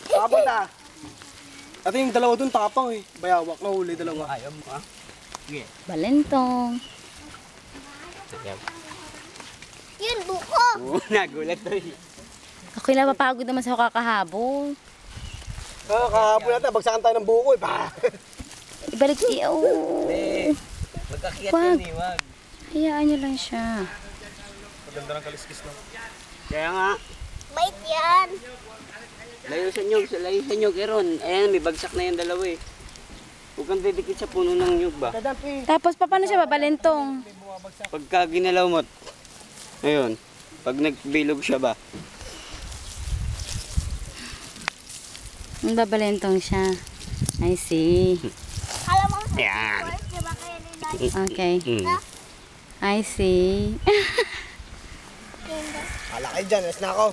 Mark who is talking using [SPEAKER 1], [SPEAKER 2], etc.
[SPEAKER 1] Tapos ah. Ate yung dalawa dun tapang eh. Bayawak na huli dalawa.
[SPEAKER 2] Ayaw mo ah. Sige.
[SPEAKER 3] Balentong.
[SPEAKER 4] Yun, buko.
[SPEAKER 2] Oo, nagulat to eh.
[SPEAKER 3] Ako'y napapagod naman sa kakahabol.
[SPEAKER 1] Kahapon natin, bagsakan tayo ng buko eh.
[SPEAKER 3] Ibalik siya.
[SPEAKER 2] Eh, magkakiyat
[SPEAKER 3] Wag.
[SPEAKER 2] yan eh, wag.
[SPEAKER 3] Hayaan niyo lang siya.
[SPEAKER 1] Maganda ng kaliskis lang.
[SPEAKER 2] Kaya nga,
[SPEAKER 4] Bait yan.
[SPEAKER 2] layo sa nyug, Eron. Ayan, may bagsak na yung dalawa eh. Huwag kang didikit sa puno ng nyug ba?
[SPEAKER 3] Tapos paano siya babalentong?
[SPEAKER 2] Pagka ginalaw mo, ayun, pag nagbilog siya ba?
[SPEAKER 3] Babalentong siya. I see.
[SPEAKER 4] Alam mo sa
[SPEAKER 2] Ayan.
[SPEAKER 4] sports, di ba kaya nila
[SPEAKER 3] Okay. I see.
[SPEAKER 1] Hala kayo dyan, alas na ako.